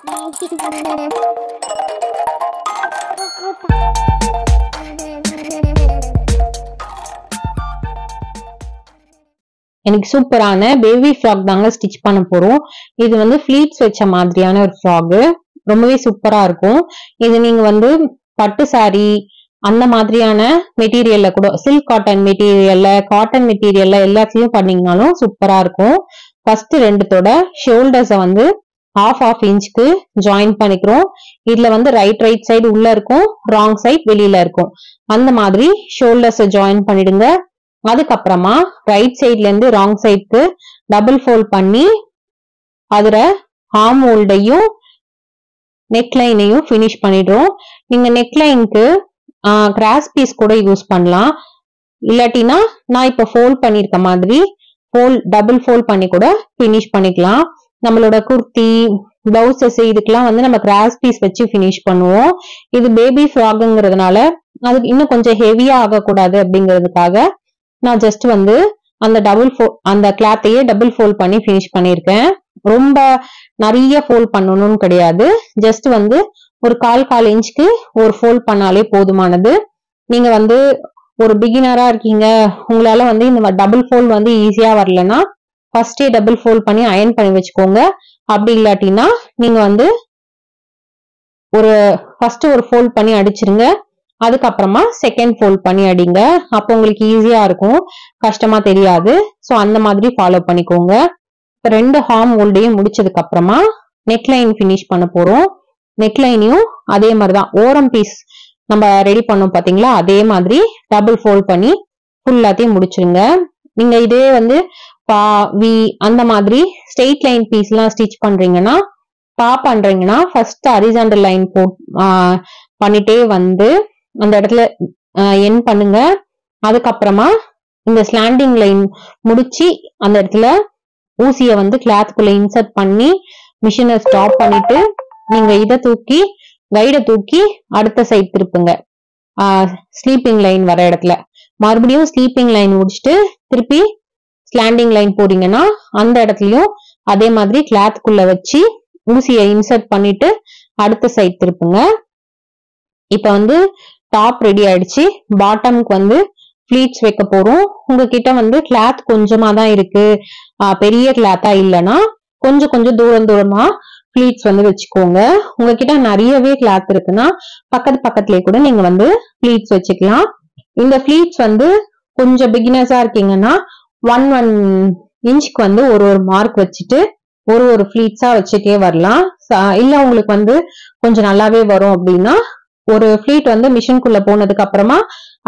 எனக்கு சூப்பரான baby frock தாங்க ஸ்டிச் பண்ண போறோம். இது வந்து ஃபிளீட்ஸ் வச்ச மாதிரியான ஒரு ஃப்ராக். ரொம்பவே சூப்பரா இருக்கும். இது நீங்க வந்து பட்டு சாரி அந்த மாதிரியான மெட்டீரியல்ல கூட, சில்க் காட்டன் மெட்டீரியல்ல, காட்டன் மெட்டீரியல்ல எல்லாத்தையும் பண்ணீங்கனாலும் சூப்பரா இருக்கும். ஃபர்ஸ்ட் ரெண்டுத்தோட ஷோல்டர்ஸை வந்து half இன்ச்சுக்கு ஜாயின் பண்ணிக்கிறோம். இதுல வந்து ரைட் சைடு உள்ள இருக்கும், ராங் சைடு வெளியில இருக்கும். அந்த மாதிரி ஷோல்டர்ஸை ஜாயின் பண்ணிடுங்க. அதுக்கப்புறமா ரைட் சைட்ல இருந்து ராங் சைடுக்கு டபுள் ஃபோல்ட் பண்ணி அதுல ஆர்ம் ஹோல்டையும் நெக் லைனையும் ஃபினிஷ் பண்ணிடுறோம். நீங்க நெக் லைனுக்கு கிராஸ் பீஸ் கூட யூஸ் பண்ணலாம். இல்லாட்டினா நான் இப்ப ஃபோல்ட் பண்ணிருக்க மாதிரி டபுள் ஃபோல்ட் பண்ணி கூட ஃபினிஷ் பண்ணிக்கலாம். நம்மளோட குர்த்தி, பிளவுசஸ் இதுக்கெல்லாம் வந்து நம்ம கிராஸ் பீஸ் வச்சு ஃபினிஷ் பண்ணுவோம். இது பேபி ஃப்ராக்ங்கிறதுனால அது இன்னும் கொஞ்சம் ஹெவியா ஆகக்கூடாது அப்படிங்கிறதுக்காக நான் ஜஸ்ட் வந்து அந்த கிளாத்தையே டபுள் ஃபோல்ட் பண்ணி ஃபினிஷ் பண்ணிருக்கேன். ரொம்ப நிறைய ஃபோல்ட் பண்ணணும்னு கிடையாது. ஜஸ்ட் வந்து ஒரு கால் இன்ச்சுக்கு ஒரு ஃபோல்ட் பண்ணாலே போதுமானது. நீங்க வந்து ஒரு பிகினரா இருக்கீங்க, உங்களால வந்து இந்த டபுள் ஃபோல்ட் வந்து ஈஸியா வரலன்னா ஃபர்ஸ்டே டபுள் ஃபோல்ட் பண்ணி அயன் பண்ணி வச்சுக்கோங்க. அப்படி இல்லாட்டினா நீங்க வந்து ஃபர்ஸ்ட் ஒரு ஃபோல்ட் பண்ணி அடிச்சிருங்க. அதுக்கப்புறமா செகண்ட் ஃபோல்ட் பண்ணி அடிங்க. அப்போ உங்களுக்கு ஈஸியா இருக்கும், கஷ்டமா தெரியாது. ஸோ அந்த மாதிரி ஃபாலோ பண்ணிக்கோங்க. இப்போ ரெண்டு ஆர்ம் ஹோல்டையும் முடிச்சதுக்கு அப்புறமா நெக் லைன் ஃபினிஷ் பண்ண போறோம். நெக் லைனையும் அதே மாதிரிதான் ஓரம் பீஸ் நம்ம ரெடி பண்ணோம் பாத்தீங்களா, அதே மாதிரி டபுள் ஃபோல்ட் பண்ணி ஃபுல்லாத்தையும் முடிச்சிருங்க. நீங்க இதே வந்து வி அந்த மாதிரி ஸ்ட்ரெயிட் லைன் பீஸ் எல்லாம் ஸ்டிச் பண்றீங்கன்னா ஃபர்ஸ்ட் ஹரிசாண்டல் லைன் பண்ணிட்டே வந்து அந்த இடத்துல என் பண்ணுங்க. அதுக்கப்புறமா இந்த ஸ்லாண்டிங் லைன் முடிச்சு அந்த இடத்துல ஊசிய வந்து கிளாத்துக்குள்ள இன்சர்ட் பண்ணி மிஷினை ஸ்டாப் பண்ணிட்டு நீங்க கைட தூக்கி அடுத்த சைட் திருப்புங்க. ஸ்லீப்பிங் லைன் வர இடத்துல மறுபடியும் ஸ்லீப்பிங் லைன் முடிச்சுட்டு திருப்பி ஸ்லாண்டிங் லைன் போறீங்கன்னா அந்த இடத்துலயும் அதே மாதிரி கிளாத்துக்குள்ள வச்சு ஊசியை இன்சர்ட் பண்ணிட்டு அடுத்த சைட் திருப்புங்க. இப்ப வந்து டாப் ரெடி ஆயிடுச்சு. பாட்டம்க்கு வந்து ஃபிளீட்ஸ் வைக்க போறோம். உங்ககிட்ட வந்து கிளாத் கொஞ்சமா தான் இருக்கு, பெரிய கிளாத்தா இல்லைன்னா கொஞ்சம் தூரமா ஃபிளீட்ஸ் வந்து வச்சுக்கோங்க. உங்ககிட்ட நிறையவே கிளாத் இருக்குன்னா பக்கத்துலயே கூட நீங்க வந்து ஃபிளீட்ஸ் வச்சுக்கலாம். இந்த ஃபிளீட்ஸ் வந்து கொஞ்சம் பிகினர்ஸா இருக்கீங்கன்னா 1 இன்ச்சுக்கு வந்து ஒரு மார்க் வச்சுட்டு ஒரு ஃபிளீட்ஸா வச்சுட்டே வரலாம். இல்ல உங்களுக்கு வந்து கொஞ்சம் நல்லாவே வரும் அப்படின்னா ஒரு ஃபிளீட் வந்து மிஷின்குள்ள போனதுக்கு அப்புறமா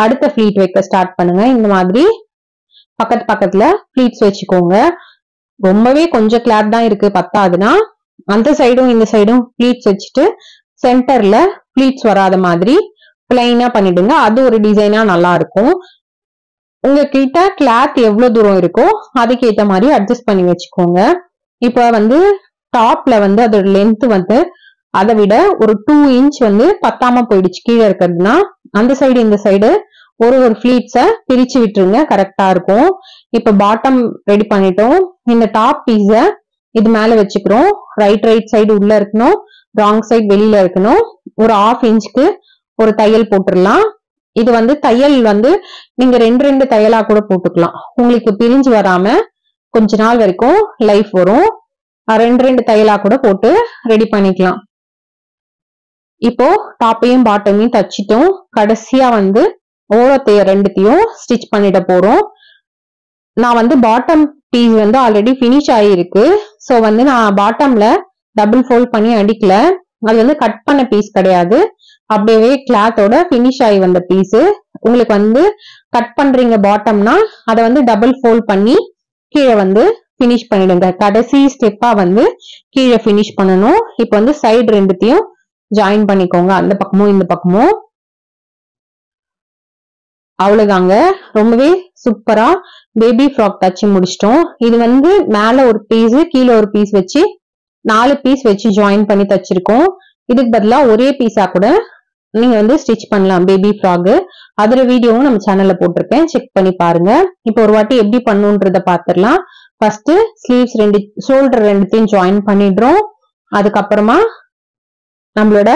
அடுத்த ஃபிளீட் வைக்க ஸ்டார்ட் பண்ணுங்க. இந்த மாதிரி பக்கத்துல ஃபிளீட்ஸ் வச்சுக்கோங்க. ரொம்பவே கொஞ்சம் கிளாத் தான் இருக்கு பத்தாதுன்னா அந்த சைடும் இந்த சைடும் ஃபிளீட்ஸ் வச்சுட்டு சென்டர்ல ஃபிளீட்ஸ் வராத மாதிரி பிளைனா பண்ணிடுங்க. அது ஒரு டிசைனா நல்லா இருக்கும். உங்ககிட்ட கிளாத் எவ்வளவு தூரம் இருக்கோ அதுக்கேற்ற மாதிரி அட்ஜஸ்ட் பண்ணி வச்சுக்கோங்க. இப்ப வந்து டாப்ல வந்து அதோட லென்த் வந்து அதை விட ஒரு 2 இன்ச் வந்து பத்தாம போயிடுச்சு கீழே இருக்கிறதுனா அந்த சைடு இந்த சைடு ஒரு ஃபிளீட்ஸை பிரிச்சு விட்டுருங்க, கரெக்டா இருக்கும். இப்ப பாட்டம் ரெடி பண்ணிட்டோம். இந்த டாப் பீஸ இது மேல வச்சுக்கிறோம். ரைட் சைடு உள்ள இருக்கணும், ராங் சைடு வெளியில இருக்கணும். ஒரு 1/2 இன்ச்சுக்கு ஒரு தையல் போட்டுடலாம். இது வந்து தையல் வந்து நீங்க 2 தையலா கூட போட்டுக்கலாம். உங்களுக்கு பிரிஞ்சு வராம கொஞ்ச நாள் வரைக்கும் லைஃப் வரும். 2 தையலா கூட போட்டு ரெடி பண்ணிக்கலாம். இப்போ டாப்பையும் பாட்டமையும் தச்சிட்டோம். கடைசியா வந்து ஓரத்தைய ரெண்டுத்தையும் ஸ்டிச் பண்ணிட போறோம். நான் வந்து பாட்டம் பீஸ் வந்து ஆல்ரெடி பினிஷ் ஆகிருக்கு. ஸோ வந்து நான் பாட்டம்ல டபுள் ஃபோல்ட் பண்ணி அடிக்கல. அது வந்து கட் பண்ண பீஸ் கிடையாது, அப்படியே கிளாத்தோட பினிஷ் ஆகி வந்த பீஸ். உங்களுக்கு வந்து கட் பண்றீங்க பாட்டம்னா அதை வந்து டபுள் ஃபோல்ட் பண்ணி கீழே வந்து பினிஷ் பண்ணிடுங்க. கடைசி ஸ்டெப்பா வந்து கீழே பினிஷ் பண்ணணும். இப்போ வந்து சைடு ரெண்டுத்தையும் ஜாயின் பண்ணிக்கோங்க, அந்த பக்கமும் இந்த பக்கமும். அவ்வளவுதாங்க, ரொம்பவே சூப்பரா பேபி ஃப்ராக் தச்சு முடிச்சிட்டோம். இது வந்து மேல ஒரு பீஸ் கீழே ஒரு பீஸ் வச்சு 4 பீஸ் வச்சு ஜாயின் பண்ணி தச்சிருக்கோம். இதுக்கு பதிலா ஒரே பீஸா கூட நீங்க வந்து ஸ்டிச் பண்ணலாம் பேபி ஃப்ராக். அதோட வீடியோவும் நம்ம சேனல்ல போட்டிருக்கேன், செக் பண்ணி பாருங்க. இப்போ ஒரு வாட்டி எப்படி பண்ணுன்றத பாத்துடலாம். ஃபர்ஸ்ட் ஸ்லீவ்ஸ் ஷோல்டர் ரெண்டுத்தையும் ஜாயின் பண்ணிடுறோம். அதுக்கப்புறமா நம்மளோட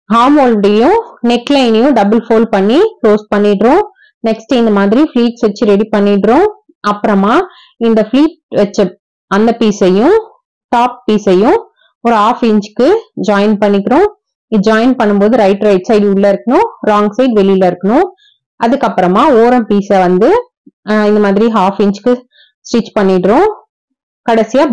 ஆர்ம் ஹோல்டையும் நெக் லைனையும் டபுள் ஃபோல்ட் பண்ணி க்ளோஸ் பண்ணிடுறோம். நெக்ஸ்ட் இந்த மாதிரி ஃபிளீட்ஸ் வச்சு ரெடி பண்ணிடுறோம். அப்புறமா இந்த ஃபிளீட் வச்ச அந்த பீஸையும் டாப் பீஸையும் ஒரு 1/2 இன்ச்சுக்கு ஜாயின் பண்ணிக்கிறோம். இது ஜாயின் பண்ணும்போது ரைட் சைடு உள்ள இருக்கணும், ராங் சைடு வெளியில இருக்கணும். அதுக்கப்புறமா ஓரம் பீஸை வந்து இந்த மாதிரி 1/2 இன்ச்சுக்கு ஸ்டிச் பண்ணிடுறோம். கடைசியா